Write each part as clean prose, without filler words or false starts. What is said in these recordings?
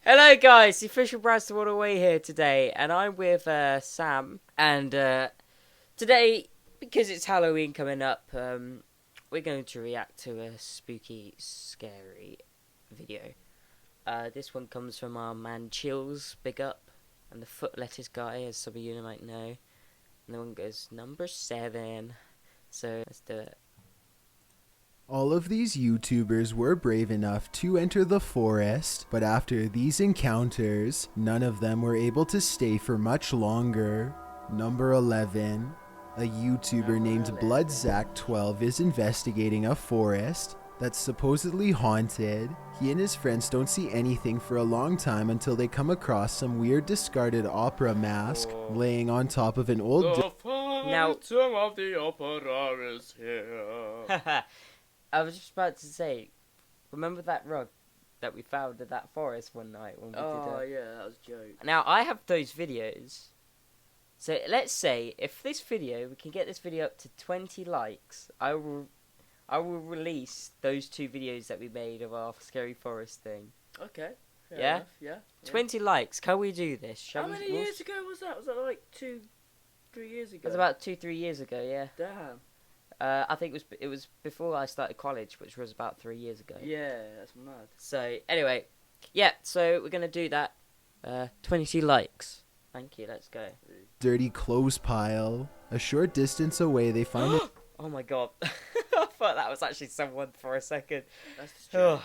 Hello guys, the official Brad's the Water Away here today, and I'm with Sam, and today, because it's Halloween coming up, we're going to react to a spooky, scary video. This one comes from our man Chills, big up, and the Foot Lettuce guy, as some of you might know, and the one goes number 7, so let's do it. All of these YouTubers were brave enough to enter the forest, but after these encounters, none of them were able to stay for much longer. Number 11. A YouTuber named Bloodzack12 is investigating a forest that's supposedly haunted. He and his friends don't see anything for a long time until they come across some weird discarded opera mask laying on top of an old Now, Phantom of the Opera is here. I was just about to say, remember that rug that we found in that forest one night when we did it? Yeah, that was a joke. Now, I have those videos. So, let's say, if we can get this video up to 20 likes, I will release those 2 videos that we made of our scary forest thing. Okay. Fair Yeah? enough, yeah. 20 likes, can we do this? How many years ago was that? Was that like 2-3 years ago? It was about 2-3 years ago, yeah. Damn. I think it was before I started college, which was about 3 years ago. Yeah, that's mad. So, anyway, yeah, so we're going to do that. 20 likes. Thank you, let's go. dirty clothes pile. A short distance away, they find it. Oh my god. I thought that was actually someone for a second. That's just jokes.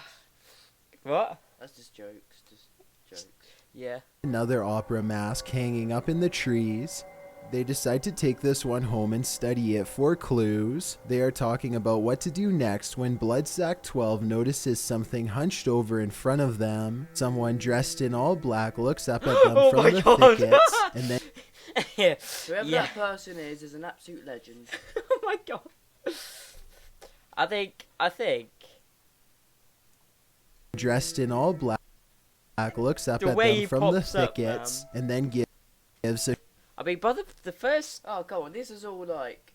What? That's just jokes. Just jokes. Yeah. Another opera mask hanging up in the trees. They decide to take this one home and study it for clues. They are talking about what to do next when Bloodzack12 notices something hunched over in front of them. Someone dressed in all black looks up at them Oh from my the God. thickets, and then Yeah. Whoever Yeah. that person is an absolute legend. Oh my god. I think dressed in all black looks up The at way them he from the pops up, thickets, and then gives a but the first Oh, come on. This is all like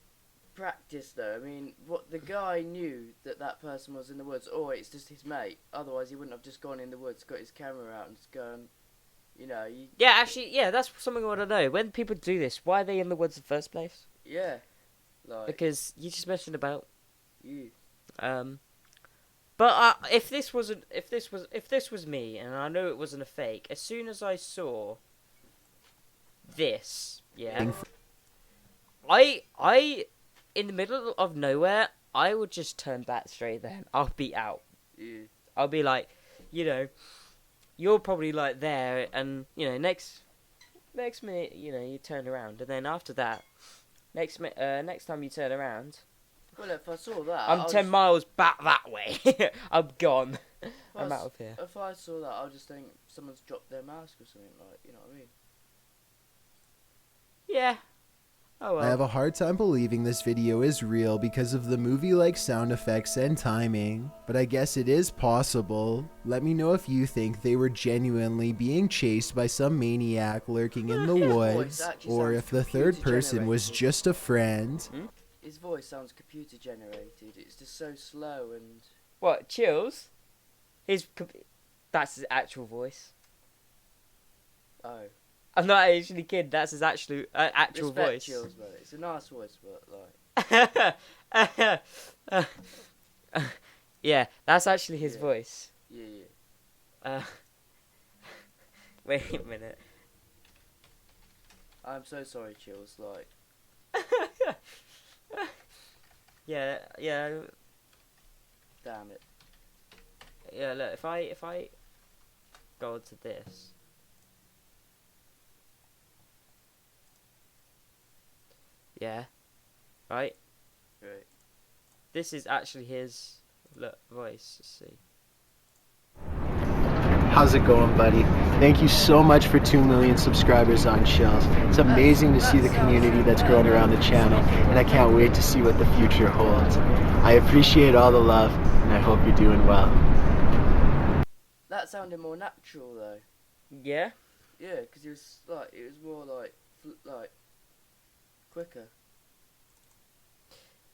practice, though. I mean, what the guy knew that person was in the woods, or it's just his mate. Otherwise, he wouldn't have just gone in the woods, got his camera out, and just gone. You know, Yeah, actually, yeah, that's something I want to know. When people do this, why are they in the woods in the first place? yeah, like Because you just mentioned about you. But if this was me, and I know it wasn't a fake, as soon as I saw this, yeah, I in the middle of nowhere, I would just turn back straight then. I'll be out. You. I'll be like, you know, you're probably like there, and you know, next minute, you know, you turn around, and then after that, next time you turn around, Well, if I saw that, I'm 10 miles back that way. I'm gone. I'm Plus, out of here. If I saw that, I'll just think someone's dropped their mask or something, like, you know what I mean? Yeah. Oh well. I have a hard time believing this video is real because of the movie-like sound effects and timing, but I guess it is possible. Let me know if you think they were genuinely being chased by some maniac lurking in the woods, actually or sounds if the third person computer-generated. was just a friend. His voice sounds computer generated. It's just so slow and. What, Chills? That's his actual voice. Oh. I'm not actually kidding. That's his actual Respect voice. Chills, but it's a nice voice, but like. Yeah, that's actually his Yeah. voice. Yeah. Wait a minute. I'm so sorry, Chills. Like. Yeah. Damn it. Yeah, look, if I go to this. Yeah. Right? Right. This is actually his voice. Let's see. How's it going, buddy? Thank you so much for 2 million subscribers on Chills. It's amazing to see the community that's grown around the channel, and I can't wait to see what the future holds. I appreciate all the love, and I hope you're doing well. That sounded more natural, though. Yeah? Yeah, because it was more like quicker.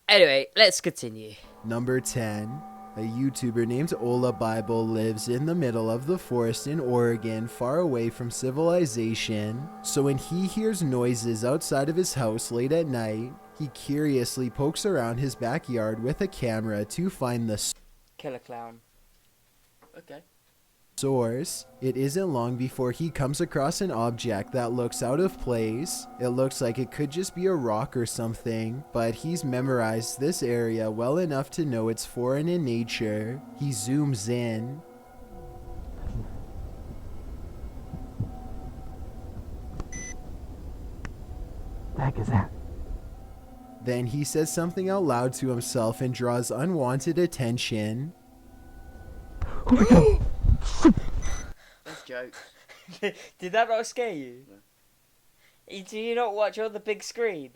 Anyway, let's continue. Number 10. A YouTuber named Ola Bible lives in the middle of the forest in Oregon, far away from civilization. So when he hears noises outside of his house late at night, he curiously pokes around his backyard with a camera to find the Killer clown. Okay. source. It isn't long before he comes across an object that looks out of place. It looks like it could just be a rock or something, but he's memorized this area well enough to know it's foreign in nature. He zooms in. The heck is that? Then he says something out loud to himself and draws unwanted attention. That's jokes. Did that not scare you? Do you not watch on the big screen?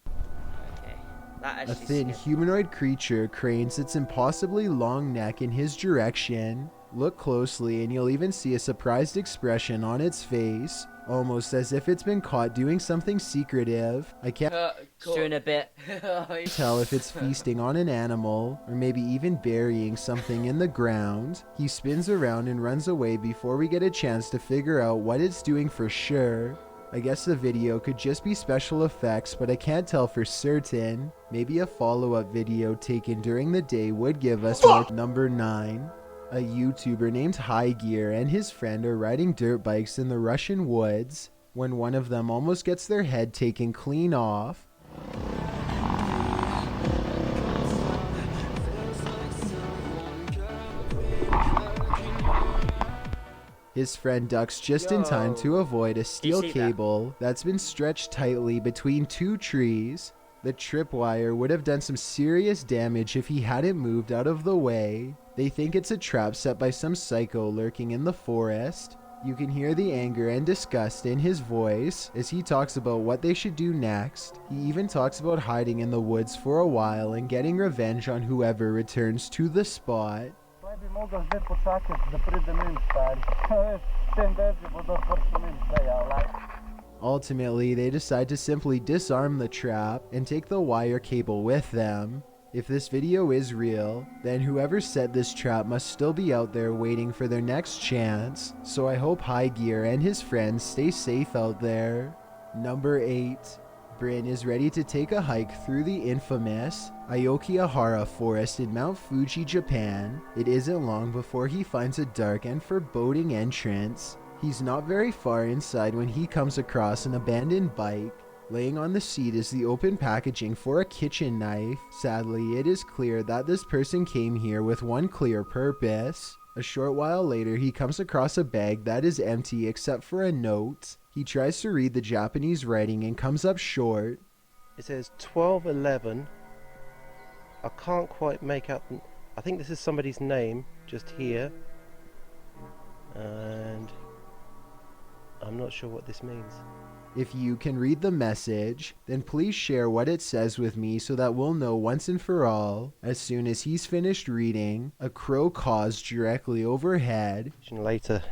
Okay, that A actually thin scared- humanoid creature cranes its impossibly long neck in his direction. Look closely and you'll even see a surprised expression on its face, almost as if it's been caught doing something secretive. I can't It's doing a bit. tell if it's feasting on an animal or maybe even burying something in the ground. He spins around and runs away before we get a chance to figure out what it's doing for sure. I guess the video could just be special effects, but I can't tell for certain. Maybe a follow-up video taken during the day would give us more. Number 9. A YouTuber named High Gear and his friend are riding dirt bikes in the Russian woods when one of them almost gets their head taken clean off. His friend ducks just in time to avoid a steel see that? cable that's been stretched tightly between two trees. The tripwire would have done some serious damage if he hadn't moved out of the way. They think it's a trap set by some psycho lurking in the forest. You can hear the anger and disgust in his voice as he talks about what they should do next. He even talks about hiding in the woods for a while and getting revenge on whoever returns to the spot. Ultimately, they decide to simply disarm the trap and take the wire cable with them. If this video is real, then whoever set this trap must still be out there waiting for their next chance, so I hope High Gear and his friends stay safe out there. Number 8. Bryn is ready to take a hike through the infamous Aokigahara forest in Mount Fuji, Japan. It isn't long before he finds a dark and foreboding entrance. He's not very far inside when he comes across an abandoned bike. Laying on the seat is the open packaging for a kitchen knife. Sadly, it is clear that this person came here with one clear purpose. A short while later, he comes across a bag that is empty except for a note. He tries to read the Japanese writing and comes up short. It says 1211. I can't quite make out. I think this is somebody's name just here. And I'm not sure what this means. If you can read the message, then please share what it says with me so that we'll know once and for all. As soon as he's finished reading, a crow caws directly overhead. Later.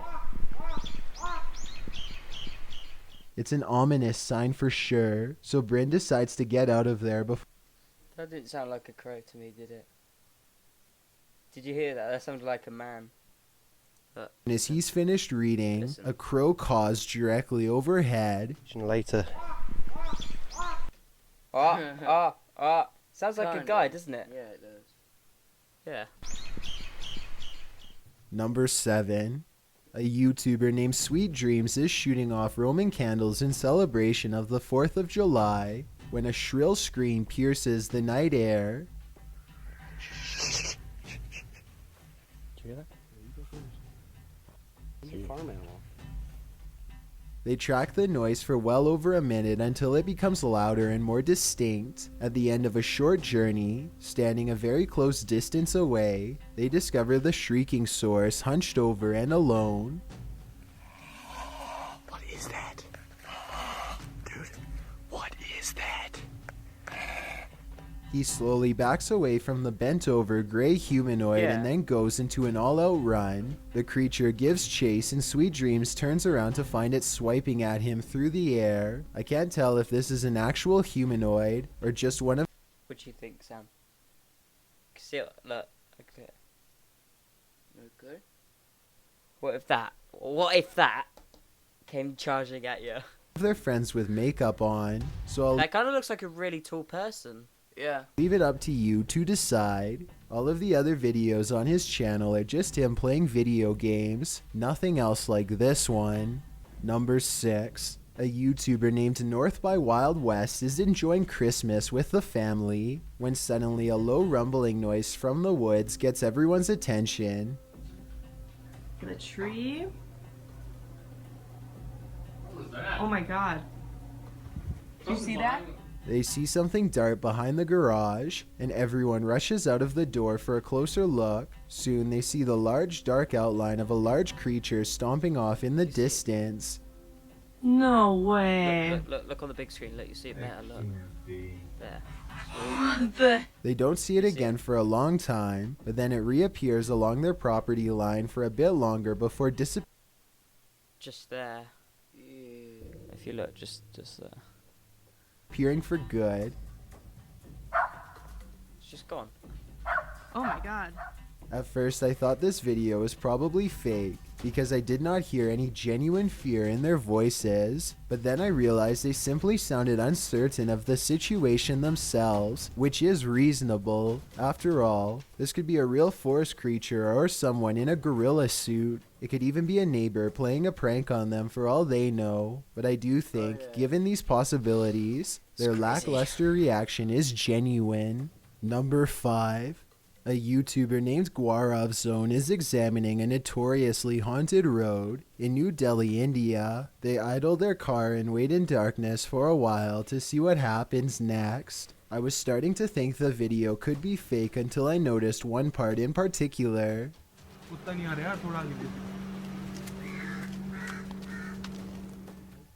It's an ominous sign for sure, so Bryn decides to get out of there before. That didn't sound like a crow to me, did it? Did you hear that? That sounded like a man. As he's finished reading, Listen. a crow caws directly overhead. Later. Sounds like a Kinda. guy, doesn't it? Yeah, it does. Yeah. Number 7. A YouTuber named Sweet Dreams is shooting off Roman candles in celebration of the 4th of July when a shrill scream pierces the night air. Did you hear that? Farm animal. They track the noise for well over a minute until it becomes louder and more distinct. At the end of a short journey, standing a very close distance away, they discover the shrieking source hunched over and alone. What is that? Dude, what is that? He slowly backs away from the bent-over gray humanoid and then goes into an all-out run. The creature gives chase and Sweet Dreams turns around to find it swiping at him through the air. I can't tell if this is an actual humanoid or just one of Which do you think, Sam? See it, look. Okay. Okay. What if that came charging at you? their friends with makeup on, so I'll That kind of looks like a really tall person. Yeah. leave it up to you to decide. All of the other videos on his channel are just him playing video games, nothing else like this one. Number 6. A YouTuber named North by Wild West is enjoying Christmas with the family when suddenly a low rumbling noise from the woods gets everyone's attention. The tree. Oh my god. Did you see that? They see something dart behind the garage, and everyone rushes out of the door for a closer look. Soon they see the large dark outline of a large creature stomping off in the distance. No way. Look on the big screen. Look, you see it better. Look. There. What the? They don't see it again for a long time, but then it reappears along their property line for a bit longer before Just there. Yeah. If you look, just there. disappearing for good. It's just gone. Oh my god. At first I thought this video was probably fake because I did not hear any genuine fear in their voices, but then I realized they simply sounded uncertain of the situation themselves, which is reasonable. After all, this could be a real forest creature or someone in a gorilla suit. It could even be a neighbor playing a prank on them for all they know, but I do think, Oh, yeah. given these possibilities, their crazy. lackluster reaction is genuine. Number 5. A YouTuber named Gaurav Zone is examining a notoriously haunted road in New Delhi, India. They idle their car and wait in darkness for a while to see what happens next. I was starting to think the video could be fake until I noticed one part in particular. कुत्ता नहीं आ रहा यार थोड़ा आगे दे।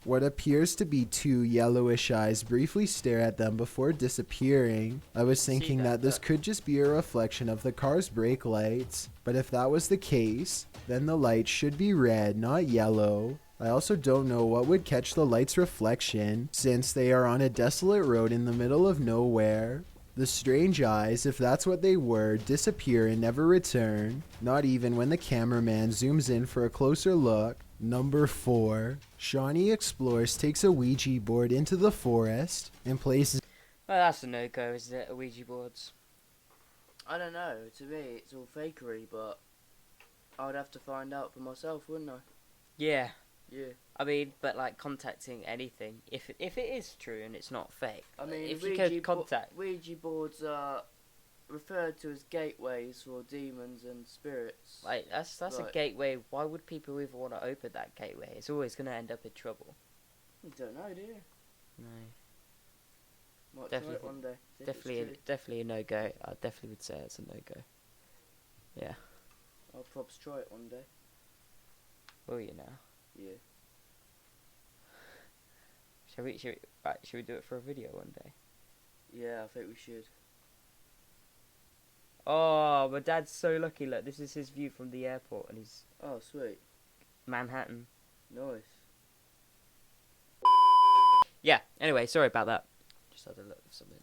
What appears to be 2 yellowish eyes briefly stare at them before disappearing. I was thinking that this could just be a reflection of the car's brake lights, but if that was the case, then the light should be red, not yellow. I also don't know what would catch the light's reflection, since they are on a desolate road in the middle of nowhere. The strange eyes, if that's what they were, disappear and never return, not even when the cameraman zooms in for a closer look. Number 4. Shawnee Explores takes a Ouija board into the forest and places Well, that's a no-go, isn't it? Ouija boards. I don't know. To me, it's all fakery, but I would have to find out for myself, wouldn't I? Yeah. Yeah. I mean, but like contacting anything, if it is true and it's not fake. I mean, if you could contact. Ouija boards are referred to as gateways for demons and spirits. Like that's a Right. gateway. Why would people even want to open that gateway? It's always going to end up in trouble. You don't know, do you? No, Might Definitely- try it one day. see if it's true. definitely a no go. I definitely would say it's a no go. Yeah. I'll probs try it one day. Will you now? Yeah. Shall we do it for a video one day? Yeah, I think we should. Oh, my dad's so lucky. Look, this is his view from the airport, and he's Oh, sweet. Manhattan. Nice. Yeah. Anyway, sorry about that. Just had a look for something.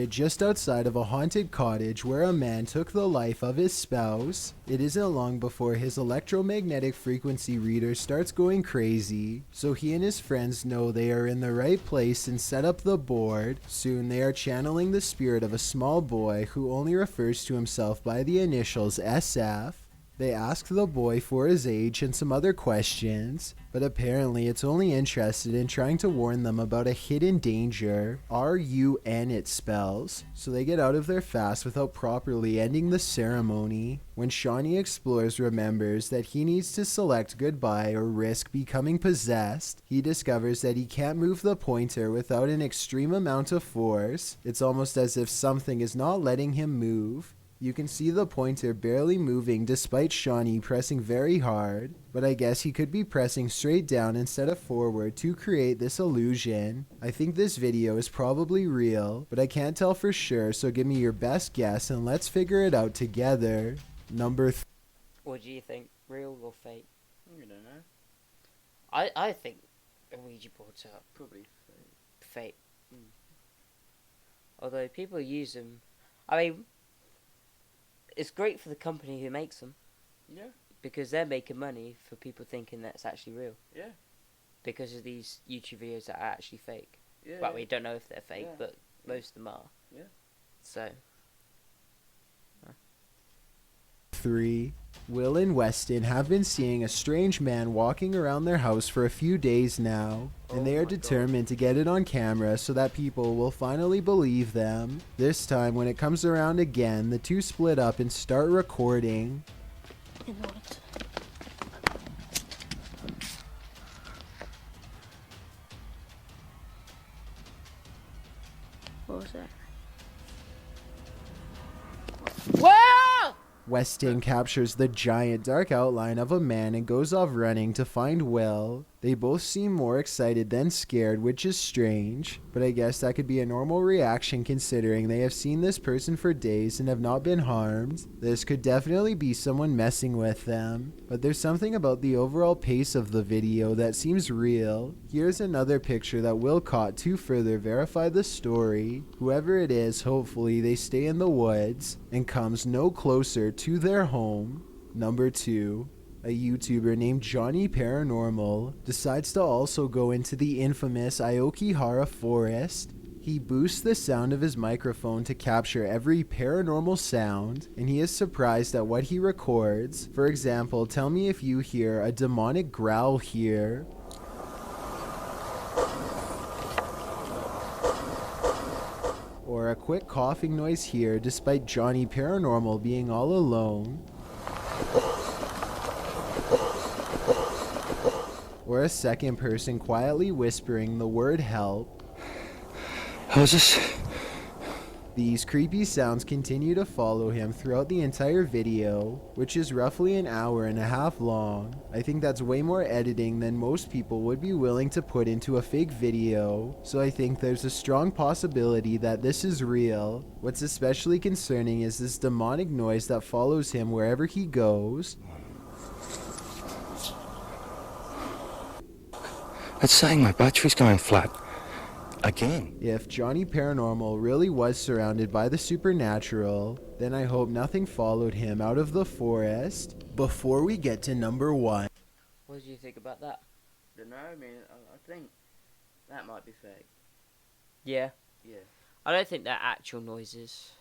it just outside of a haunted cottage where a man took the life of his spouse. It isn't long before his electromagnetic frequency reader starts going crazy, so he and his friends know they are in the right place and set up the board. Soon they are channeling the spirit of a small boy who only refers to himself by the initials SF. They ask the boy for his age and some other questions, but apparently it's only interested in trying to warn them about a hidden danger. RUN it spells, so they get out of there fast without properly ending the ceremony. When Shawnee Explores remembers that he needs to select goodbye or risk becoming possessed, he discovers that he can't move the pointer without an extreme amount of force. It's almost as if something is not letting him move. You can see the pointer barely moving despite Shawnee pressing very hard, but I guess he could be pressing straight down instead of forward to create this illusion. I think this video is probably real, but I can't tell for sure, so give me your best guess and let's figure it out together. Number 3. What do you think? Real or fake? I don't know. I think Ouija boards are Probably fake. fake. Although people use them, I mean, it's great for the company who makes them Yeah, because they're making money for people thinking that's actually real. yeah, Because of these YouTube videos that are actually fake. yeah. Well, yeah. we don't know if they're fake, Yeah. but most of them are. Yeah. So, 3. Will and Weston have been seeing a strange man walking around their house for a few days now, and they Oh are my God. determined to get it on camera so that people will finally believe them. This time, when it comes around again, the two split up and start recording. What was that? Weston captures the giant dark outline of a man and goes off running to find Will. They both seem more excited than scared, which is strange, but I guess that could be a normal reaction considering they have seen this person for days and have not been harmed. This could definitely be someone messing with them, but there's something about the overall pace of the video that seems real. Here's another picture that Will caught to further verify the story. Whoever it is, hopefully they stay in the woods and comes no closer to their home. Number 2. A YouTuber named Johnny Paranormal decides to also go into the infamous Aokihara forest. He boosts the sound of his microphone to capture every paranormal sound, and he is surprised at what he records. For example, tell me if you hear a demonic growl here. Or a quick coughing noise here despite Johnny Paranormal being all alone. Or a second person quietly whispering the word help. How's this? These creepy sounds continue to follow him throughout the entire video, which is roughly an hour and a half long. I think that's way more editing than most people would be willing to put into a fake video, so I think there's a strong possibility that this is real. What's especially concerning is this demonic noise that follows him wherever he goes. It's saying my battery's going flat. Again. If Johnny Paranormal really was surrounded by the supernatural, then I hope nothing followed him out of the forest. Before we get to number 1, what do you think about that? Don't know. I mean, I think that might be fake. Yeah. Yeah. I don't think they're actual noises.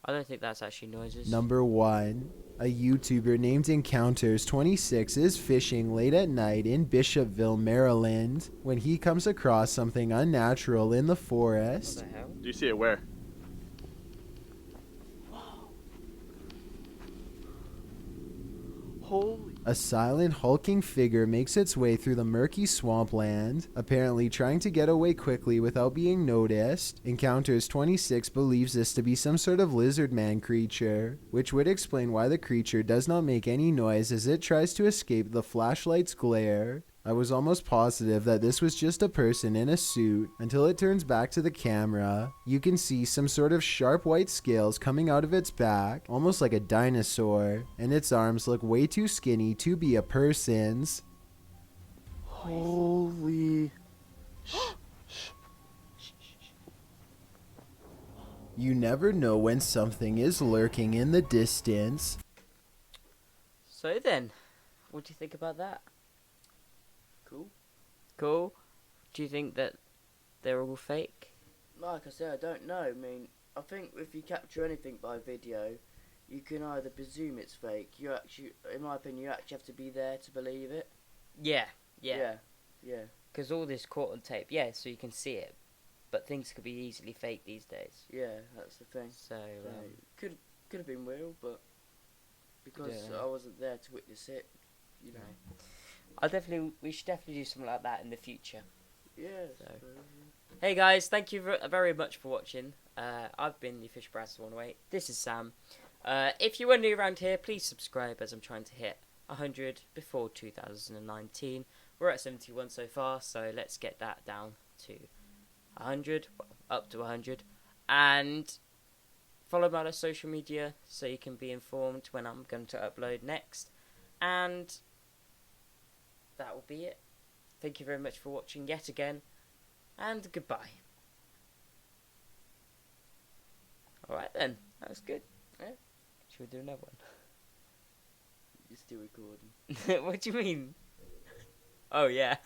I don't think that's actually noises. number 1, a YouTuber named Encounters26 is fishing late at night in Bishopville, Maryland, when he comes across something unnatural in the What forest. the hell? Do you see it where? Holy. A silent, hulking figure makes its way through the murky swampland, apparently trying to get away quickly without being noticed. Encounters26 believes this to be some sort of lizard man creature, which would explain why the creature does not make any noise as it tries to escape the flashlight's glare. I was almost positive that this was just a person in a suit until it turns back to the camera. You can see some sort of sharp white scales coming out of its back, almost like a dinosaur, and its arms look way too skinny to be a person's. Holy. You never know when something is lurking in the distance. So then, what do you think about that? Cool. Cool. Do you think that they're all fake? Like I said, I don't know. I mean, I think if you capture anything by video, you can either presume it's fake. You actually, in my opinion, you actually have to be there to believe it. Yeah. Yeah. Yeah. Because all this caught on tape, yeah, so you can see it. But things could be easily fake these days. Yeah, that's the thing. So, Could have been real, but because Yeah. I wasn't there to witness it, you know. we should definitely do something like that in the future. Yeah. So. Hey guys, thank you very much for watching. I've been the Official Brass 108. This is Sam. If you are new around here, please subscribe as I'm trying to hit 100 before 2019. We're at 71 so far, so let's get that down to 100, well, up to 100. And follow me on social media so you can be informed when I'm going to upload next. And that will be it. Thank you very much for watching yet again. And goodbye. Alright then, that was good. Yeah. Should we do another You're still recording. one? What do you mean? Oh yeah.